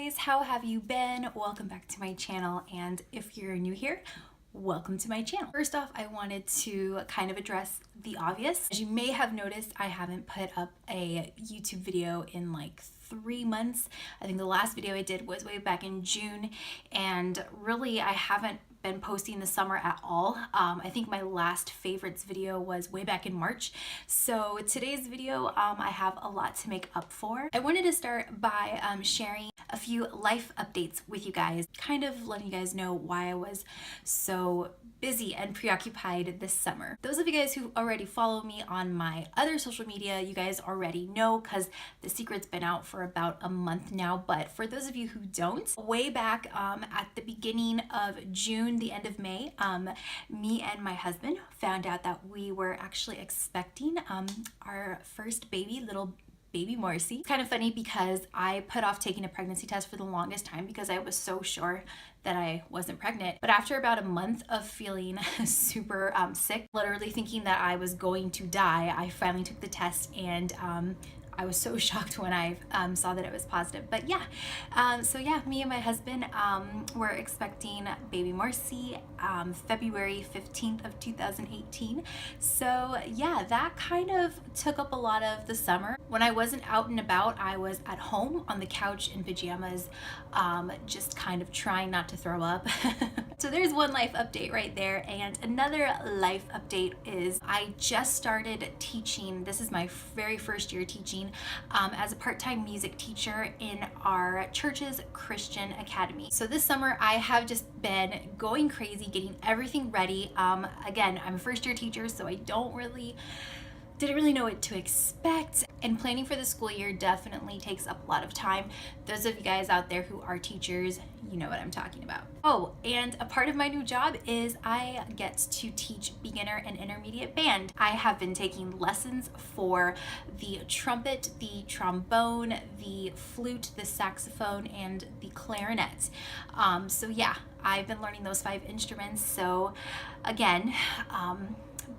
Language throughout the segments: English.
guys, how have you been? Welcome back to my channel, and if you're new here, welcome to my channel. First off, I wanted to kind of address the obvious. As you may have noticed, I haven't put up a YouTube video in like 3 months. I think the last video I did was way back in June, and really I haven't been posting this summer at all. I think my last favorites video was way back in March. So today's video, I have a lot to make up for. I wanted to start by sharing a few life updates with you guys, kind of letting you guys know why I was so busy and preoccupied this summer. Those of you guys who already follow me on my other social media, you guys already know because the secret's been out for about a month now. But for those of you who don't, way back at the beginning of June, the end of May, me and my husband found out that we were actually expecting our first baby, little baby Morrissey. It's kind of funny because I put off taking a pregnancy test for the longest time because I was so sure that I wasn't pregnant. But after about a month of feeling super sick, literally thinking that I was going to die, I finally took the test, and I was so shocked when I saw that it was positive. But yeah, so yeah, me and my husband were expecting baby Morrissey February 15th of 2018. So yeah, that kind of took up a lot of the summer. When I wasn't out and about, I was at home on the couch in pajamas, just kind of trying not to throw up. So there's one life update right there. And another life update is I just started teaching. This is my very first year teaching as a part-time music teacher in our church's Christian academy. So this summer I have just been going crazy getting everything ready. Again, I'm a first year teacher, so I didn't really know what to expect, and planning for the school year definitely takes up a lot of time. Those of you guys out there who are teachers, you know what I'm talking about. Oh, and a part of my new job is I get to teach beginner and intermediate band. I have been taking lessons for the trumpet, the trombone, the flute, the saxophone, and the clarinet. So yeah, I've been learning those 5 instruments. So again,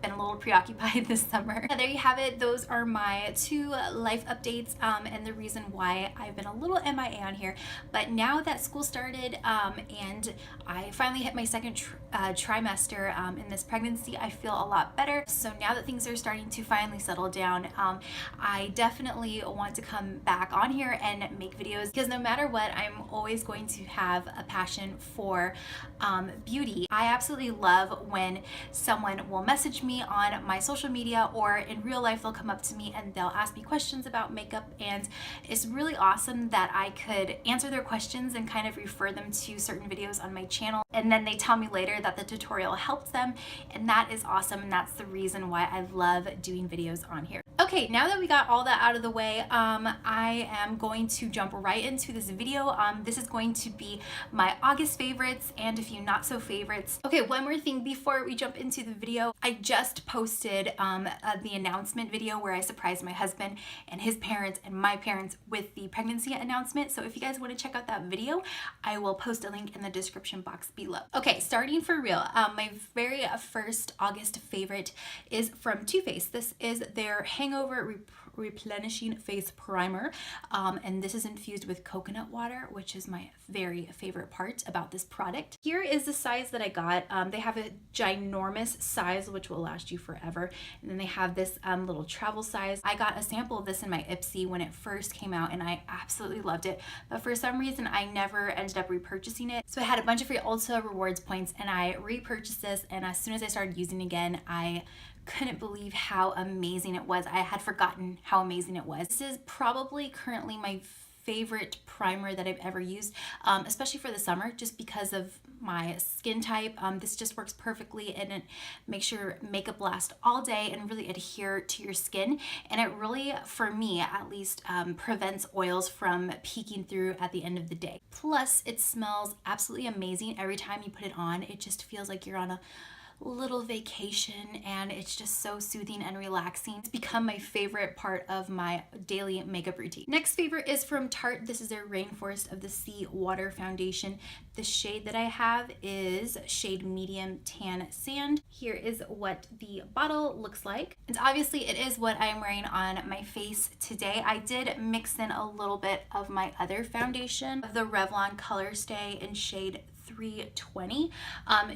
been a little preoccupied this summer. There you have it. Those are my 2 life updates and the reason why I've been a little MIA on here. But now that school started and I finally hit my second trimester in this pregnancy, I feel a lot better. So now that things are starting to finally settle down, I definitely want to come back on here and make videos, because no matter what, I'm always going to have a passion for beauty. I absolutely love when someone will message me on my social media, or in real life they'll come up to me and they'll ask me questions about makeup, and it's really awesome that I could answer their questions and kind of refer them to certain videos on my channel, and then they tell me later that the tutorial helped them, and that is awesome, and that's the reason why I love doing videos on here. Okay, now that we got all that out of the way, I am going to jump right into this video. This is going to be my August favorites and a few not so favorites. Okay, one more thing before we jump into the video. I just posted the announcement video where I surprised my husband and his parents and my parents with the pregnancy announcement. So if you guys want to check out that video, I will post a link in the description box below. Okay, starting for real, my very first August favorite is from Too Faced. This is their Hangover Replenishing Face Primer, and this is infused with coconut water, which is my very favorite part about this product. Here is the size that I got. They have a ginormous size which will last you forever, and then they have this little travel size. I got a sample of this in my Ipsy when it first came out, and I absolutely loved it, but for some reason I never ended up repurchasing it. So I had a bunch of free Ulta rewards points, and I repurchased this, and as soon as I started using it again, I couldn't believe how amazing it was. I had forgotten how amazing it was. This is probably currently my favorite primer that I've ever used, especially for the summer, just because of my skin type. This just works perfectly, and it makes your makeup last all day and really adhere to your skin. And it really, for me at least, prevents oils from peeking through at the end of the day. Plus, it smells absolutely amazing every time you put it on. It just feels like you're on a little vacation, and it's just so soothing and relaxing. It's become my favorite part of my daily makeup routine. Next favorite is from Tarte. This is their Rainforest of the Sea Water Foundation. The shade that I have is shade Medium Tan Sand. Here is what the bottle looks like. And obviously it is what I'm wearing on my face today. I did mix in a little bit of my other foundation, the Revlon Color Stay in shade 320,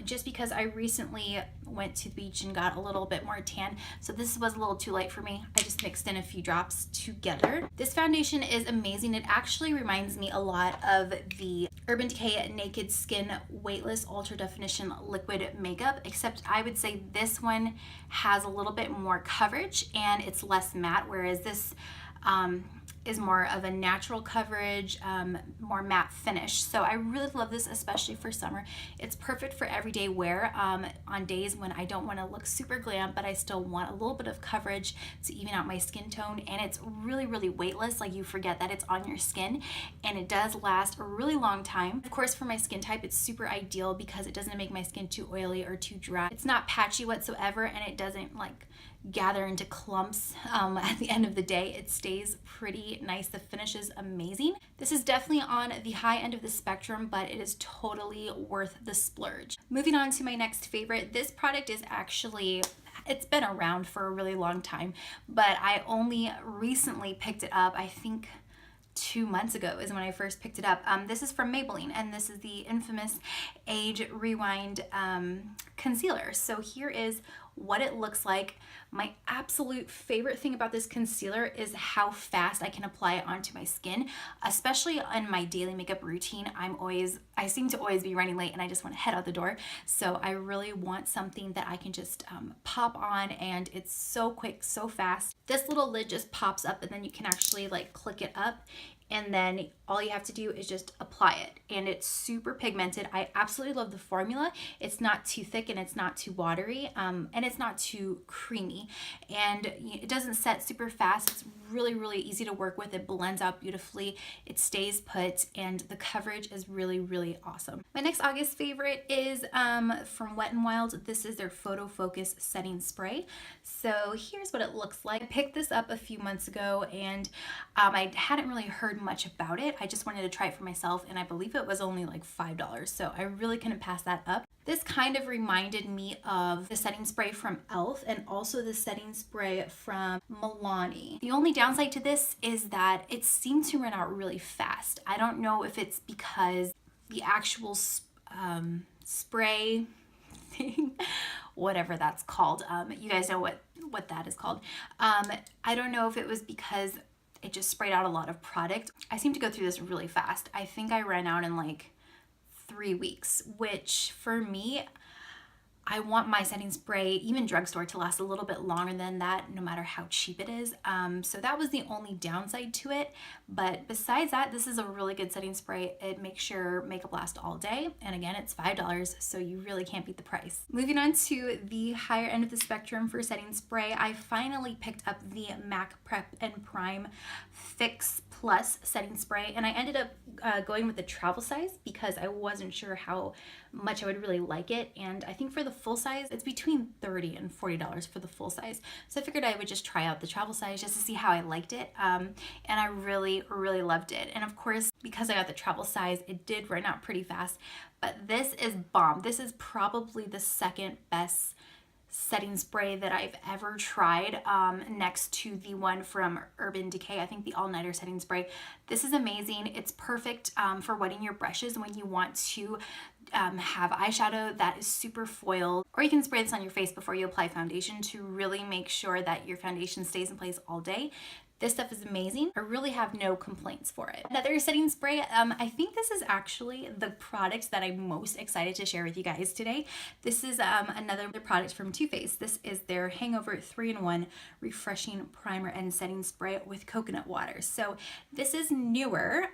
just because I recently went to the beach and got a little bit more tan, so this was a little too light for me. I just mixed in a few drops together. This foundation is amazing. It actually reminds me a lot of the Urban Decay Naked Skin Weightless Ultra Definition Liquid Makeup, except I would say this one has a little bit more coverage and it's less matte, whereas this is more of a natural coverage, more matte finish. So I really love this, especially for summer. It's perfect for everyday wear on days when I don't want to look super glam, but I still want a little bit of coverage to even out my skin tone. And it's really, really weightless. Like, you forget that it's on your skin, and it does last a really long time. Of course, for my skin type, it's super ideal because it doesn't make my skin too oily or too dry. It's not patchy whatsoever, and it doesn't like gather into clumps at the end of the day. It stays pretty nice. The finish is amazing. This is definitely on the high end of the spectrum, but it is totally worth the splurge. Moving on to my next favorite. This product is actually, it's been around for a really long time, but I only recently picked it up. I think 2 months ago is when I first picked it up. This is from Maybelline, and this is the infamous Age Rewind concealer. So here is what it looks like. My absolute favorite thing about this concealer is how fast I can apply it onto my skin, especially in my daily makeup routine. I seem to always be running late and I just want to head out the door. So I really want something that I can just pop on, and it's so quick, so fast. This little lid just pops up, and then you can actually like click it up, and then all you have to do is just apply it, and it's super pigmented. I absolutely love the formula. It's not too thick and it's not too watery, and it's not too creamy, and it doesn't set super fast. It's really, really easy to work with. It blends out beautifully, it stays put, and the coverage is really, really awesome. My next August favorite is from Wet n Wild. This is their Photofocus setting spray. So here's what it looks like. I picked this up a few months ago, and I hadn't really heard much about it. I just wanted to try it for myself, and I believe it was only like $5, so I really couldn't pass that up. This kind of reminded me of the setting spray from e.l.f. and also the setting spray from Milani. The only downside to this is that it seemed to run out really fast. I don't know if it's because the actual spray thing, whatever that's called, you guys know what that is called. I don't know if it was because it just sprayed out a lot of product. I seem to go through this really fast. I think I ran out in like 3 weeks, which for me, I want my setting spray, even drugstore, to last a little bit longer than that, no matter how cheap it is. So that was the only downside to it. But besides that, this is a really good setting spray. It makes your makeup last all day. And again, it's $5, so you really can't beat the price. Moving on to the higher end of the spectrum for setting spray, I finally picked up the MAC Prep and Prime Fix Plus setting spray. And I ended up going with the travel size because I wasn't sure how much I would really like it. And I think for the full size, it's between $30 and $40 for the full size. So I figured I would just try out the travel size just to see how I liked it. And I really, really loved it. And of course, because I got the travel size, it did run out pretty fast. But this is bomb. This is probably the second best setting spray that I've ever tried, next to the one from Urban Decay. I think the All Nighter setting spray. This is amazing. It's perfect for wetting your brushes when you want to have eyeshadow that is super foiled, or you can spray this on your face before you apply foundation to really make sure that your foundation stays in place all day. This stuff is amazing. I really have no complaints for it. Another setting spray, I think this is actually the product that I'm most excited to share with you guys today. This is another product from Too Faced. This is their Hangover 3-in-1 Refreshing Primer and Setting Spray with coconut water. So this is newer.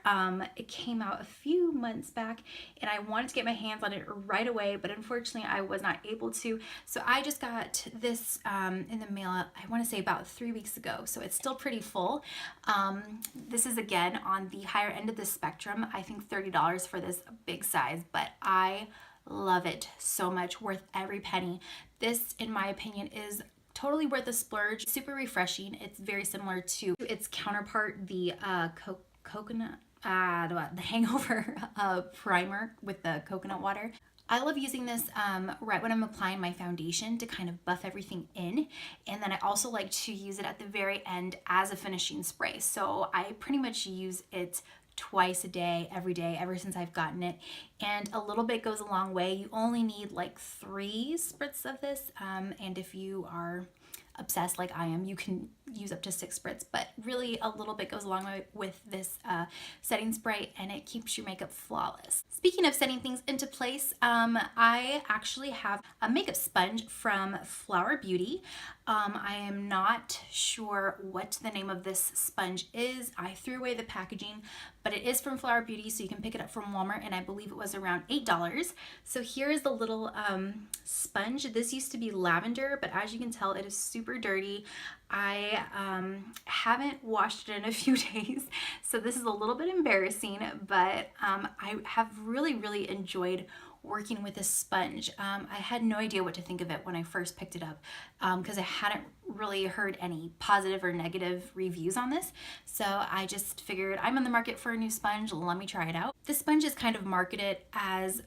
It came out a few months back, and I wanted to get my hands on it right away, but unfortunately I was not able to. So I just got this in the mail, I want to say about 3 weeks ago. So it's still pretty full. This is again on the higher end of the spectrum. I think $30 for this big size, but I Love it so much, worth every penny. This, in my opinion, is totally worth a splurge. Super refreshing. It's very similar to its counterpart, the coconut, the Hangover primer with the coconut water. I love using this right when I'm applying my foundation to kind of buff everything in. And then I also like to use it at the very end as a finishing spray. So I pretty much use it twice a day, every day, ever since I've gotten it. And a little bit goes a long way. You only need like 3 spritz of this. And if you are obsessed like I am, you can use up to 6 spritz, but really a little bit goes a long way with this setting spray, and it keeps your makeup flawless. Speaking of setting things into place, I actually have a makeup sponge from Flower Beauty. I am not sure what the name of this sponge is. I threw away the packaging, but it is from Flower Beauty, so you can pick it up from Walmart, and I believe it was around $8. So here is the little sponge. This used to be lavender, but as you can tell, it is super dirty. I haven't washed it in a few days, so this is a little bit embarrassing, but I have really enjoyed working with this sponge. I had no idea what to think of it when I first picked it up because I hadn't really heard any positive or negative reviews on this. So I just figured I'm in the market for a new sponge, let me try it out. This sponge is kind of marketed as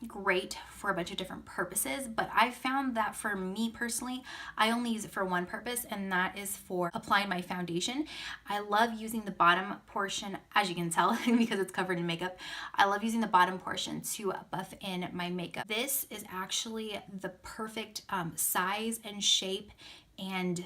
great for a bunch of different purposes, but I found that for me personally, I only use it for one purpose, and that is for applying my foundation. I love using the bottom portion, as you can tell, because it's covered in makeup. I love using the bottom portion to buff in my makeup. This is actually the perfect size and shape and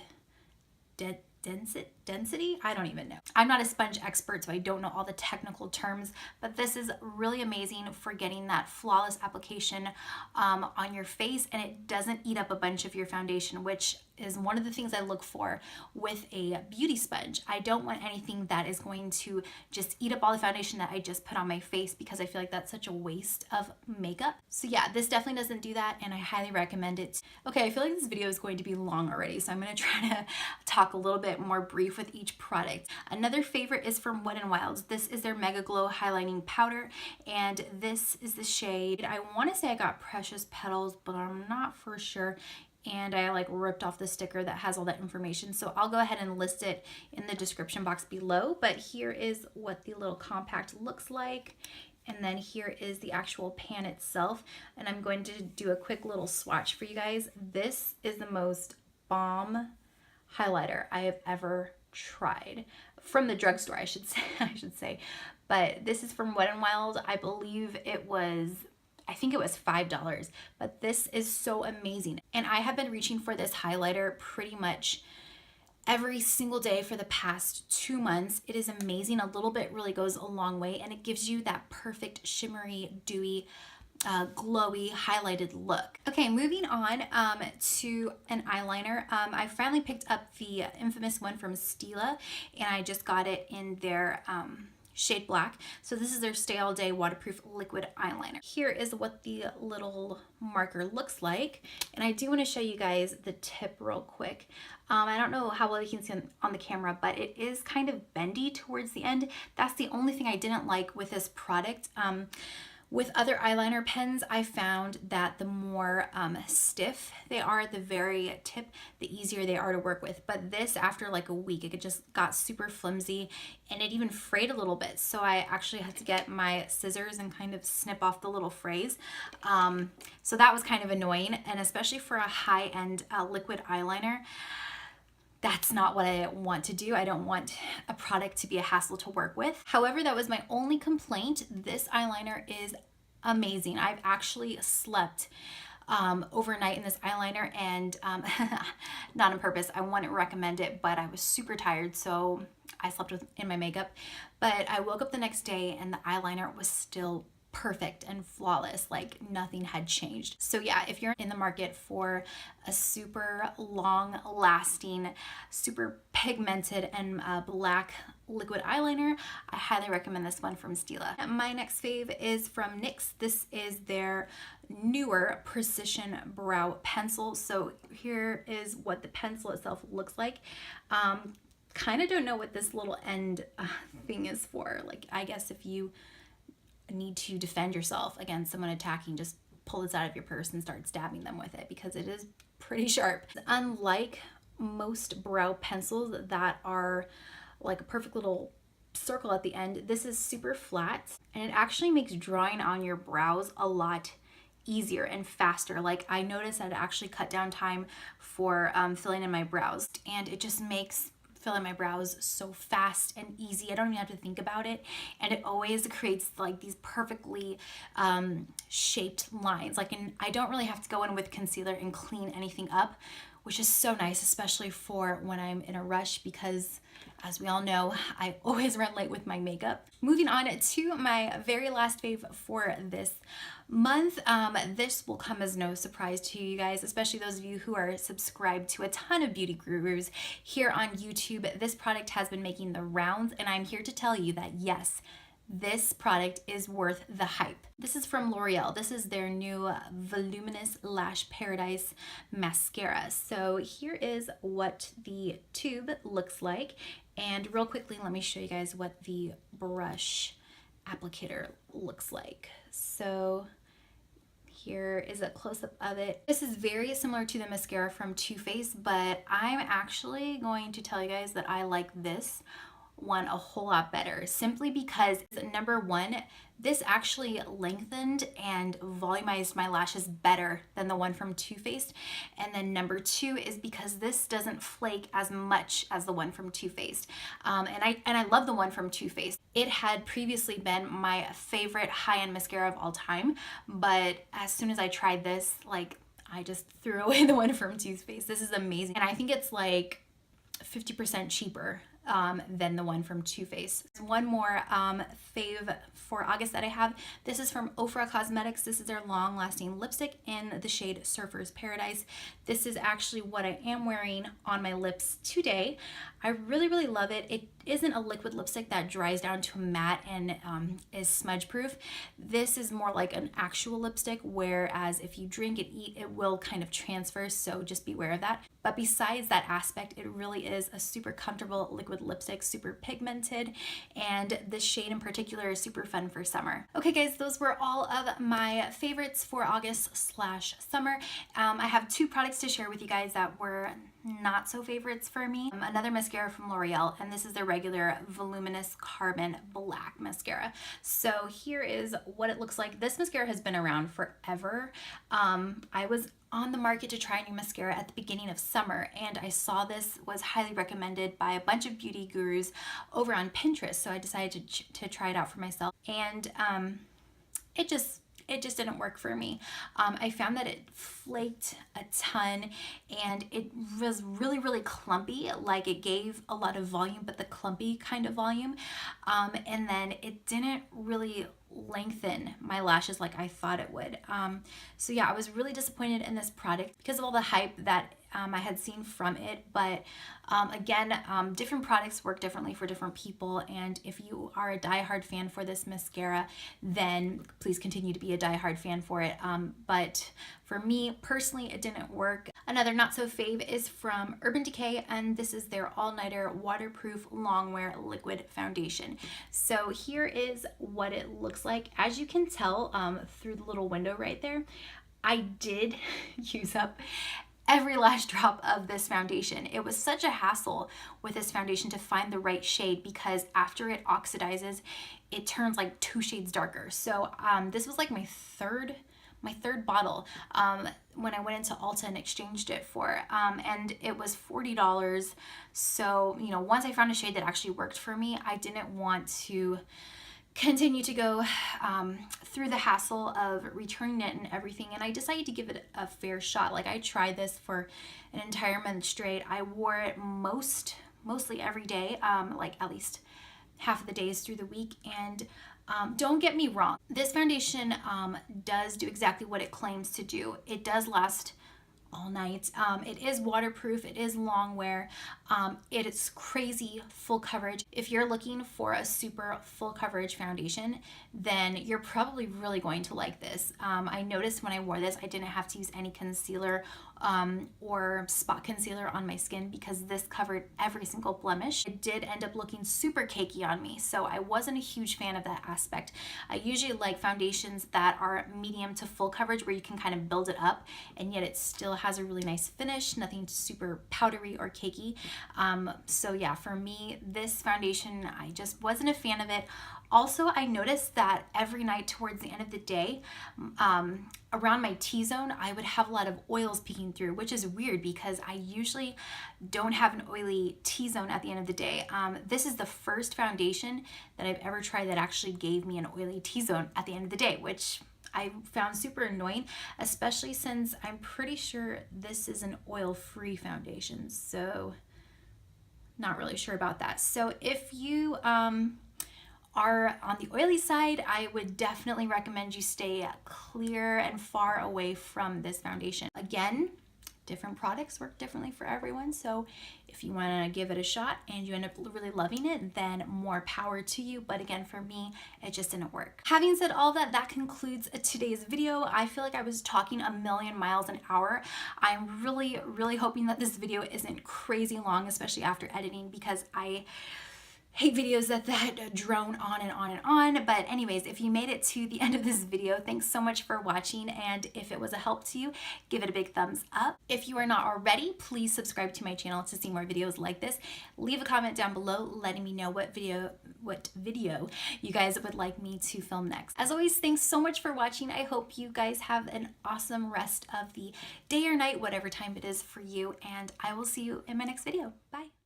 density. I don't even know. I'm not a sponge expert, so I don't know all the technical terms, but this is really amazing for getting that flawless application on your face, and it doesn't eat up a bunch of your foundation, which is one of the things I look for with a beauty sponge. I don't want anything that is going to just eat up all the foundation that I just put on my face, because I feel like that's such a waste of makeup. So yeah, this definitely doesn't do that, and I highly recommend it. Okay, I feel like this video is going to be long already, so I'm gonna try to talk a little bit more brief with each product. Another favorite is from Wet n Wild's. This is their MegaGlow highlighting powder, and this is the shade. I want to say I got Precious Petals, but I'm not for sure. And I like ripped off the sticker that has all that information, so I'll go ahead and list it in the description box below. But here is what the little compact looks like, and then here is the actual pan itself, and I'm going to do a quick little swatch for you guys. This is the most bomb highlighter I have ever tried from the drugstore, I should say. But this is from Wet n Wild. I believe I think it was $5, but this is so amazing. And I have been reaching for this highlighter pretty much every single day for the past 2 months. It is amazing. A little bit really goes a long way, and it gives you that perfect shimmery, dewy, glowy, highlighted look. Okay, moving on to an eyeliner. I finally picked up the infamous one from Stila, and I just got it in their shade black. So this is their Stay All Day waterproof liquid eyeliner. Here is what the little marker looks like, and I do want to show you guys the tip real quick. I don't know how well you can see on the camera, but it is kind of bendy towards the end. That's the only thing I didn't like with this product. With other eyeliner pens, I found that the more stiff they are at the very tip, the easier they are to work with. But this, after like a week, it just got super flimsy, and it even frayed a little bit. So I actually had to get my scissors and kind of snip off the little frays. So that was kind of annoying, and especially for a high-end liquid eyeliner, that's not what I want to do. I don't want a product to be a hassle to work with. However, that was my only complaint. This eyeliner is amazing. I've actually slept overnight in this eyeliner, and not on purpose. I wouldn't recommend it, but I was super tired, so I slept in my makeup. But I woke up the next day and the eyeliner was still perfect and flawless, like nothing had changed. So yeah, if you're in the market for a super long lasting, super pigmented and black liquid eyeliner, I highly recommend this one from Stila. My next fave is from NYX. This is their newer precision brow pencil. So here is what the pencil itself looks like. Kind of don't know what this little end thing is for. Like, I guess if you need to defend yourself against someone attacking, just pull this out of your purse and start stabbing them with it because it is pretty sharp. Unlike most brow pencils that are like a perfect little circle at the end, this is super flat and it actually makes drawing on your brows a lot easier and faster. Like I noticed that it actually cut down time for filling in my brows, and it just makes filling my brows so fast and easy. I don't even have to think about it, and it always creates like these perfectly shaped lines. Like, and I don't really have to go in with concealer and clean anything up, which is so nice, especially for when I'm in a rush, because as we all know, I always run late with my makeup. Moving on to my very last fave for this month. This will come as no surprise to you guys, especially those of you who are subscribed to a ton of beauty gurus here on YouTube. This product has been making the rounds, and I'm here to tell you that yes, this product is worth the hype. This is from L'Oreal. This is their new Voluminous Lash Paradise Mascara. So here is what the tube looks like. And real quickly, let me show you guys what the brush applicator looks like. So here is a close-up of it. This is very similar to the mascara from Too Faced, but I'm actually going to tell you guys that I like this one a whole lot better, simply because number one, this actually lengthened and volumized my lashes better than the one from Too Faced. And then number two is because this doesn't flake as much as the one from Too Faced. And I love the one from Too Faced. It had previously been my favorite high-end mascara of all time, but as soon as I tried this, like, I just threw away the one from Too Faced. This is amazing. And I think it's like 50% cheaper than the one from Too Faced. One more fave for August that I have. This is from Ofra Cosmetics. This is their long-lasting lipstick in the shade Surfer's Paradise. This is actually what I am wearing on my lips today. I really, really love it. It isn't a liquid lipstick that dries down to a matte and is smudge proof. This is more like an actual lipstick, whereas if you drink and eat, it will kind of transfer, so just be aware of that. But besides that aspect, it really is a super comfortable liquid lipstick, super pigmented, and this shade in particular is super fun for summer. Okay guys, those were all of my favorites for August/summer. I have two products to share with you guys that were not so favorites for me. Another mascara from L'Oreal, and this is their regular Voluminous Carbon Black Mascara. So here is what it looks like. This mascara has been around forever. I was on the market to try a new mascara at the beginning of summer, and I saw this was highly recommended by a bunch of beauty gurus over on Pinterest, so I decided to try it out for myself, and it just didn't work for me. I found that it flaked a ton, and it was really, really clumpy. Like, it gave a lot of volume, but the clumpy kind of volume. And then it didn't really lengthen my lashes like I thought it would. So yeah, I was really disappointed in this product because of all the hype that I had seen from it. But again, different products work differently for different people, and if you are a diehard fan for this mascara, then please continue to be a diehard fan for it. But for me personally, it didn't work. Another not so fave is from Urban Decay, and this is their all-nighter waterproof longwear liquid foundation. So here is what it looks like. As you can tell through the little window right there, I did use up every last drop of this foundation. It was such a hassle with this foundation to find the right shade, because after it oxidizes, it turns like 2 shades darker. So this was like my third bottle when I went into Ulta and exchanged it for, and it was $40. So, you know, once I found a shade that actually worked for me, I didn't want to continue to go through the hassle of returning it and everything, and I decided to give it a fair shot. Like, I tried this for an entire month straight. I wore it mostly every day, like at least half of the days through the week, and don't get me wrong, this foundation does do exactly what it claims to do. It does last all night. It is waterproof, it is long wear, it is crazy full coverage. If you're looking for a super full coverage foundation, then you're probably really going to like this. I noticed when I wore this, I didn't have to use any concealer or spot concealer on my skin because this covered every single blemish. It did end up looking super cakey on me, so I wasn't a huge fan of that aspect. I usually like foundations that are medium to full coverage where you can kind of build it up and yet it still has a really nice finish, nothing super powdery or cakey. So yeah, for me, this foundation, I just wasn't a fan of it. Also, I noticed that every night towards the end of the day, around my T-zone, I would have a lot of oils peeking through, which is weird because I usually don't have an oily T-zone at the end of the day. This is the first foundation that I've ever tried that actually gave me an oily T-zone at the end of the day, which I found super annoying, especially since I'm pretty sure this is an oil-free foundation, so not really sure about that. So if you are on the oily side, I would definitely recommend you stay clear and far away from this foundation. Again, different products work differently for everyone, so if you want to give it a shot and you end up really loving it, then more power to you. But again, for me, it just didn't work. Having said all that, that concludes today's video. I feel like I was talking a million miles an hour. I'm really hoping that this video isn't crazy long, especially after editing, because I hate videos that drone on and on and on. But anyways, if you made it to the end of this video, thanks so much for watching. And if it was a help to you, give it a big thumbs up. If you are not already, please subscribe to my channel to see more videos like this. Leave a comment down below letting me know what video you guys would like me to film next. As always, thanks so much for watching. I hope you guys have an awesome rest of the day or night, whatever time it is for you. And I will see you in my next video. Bye.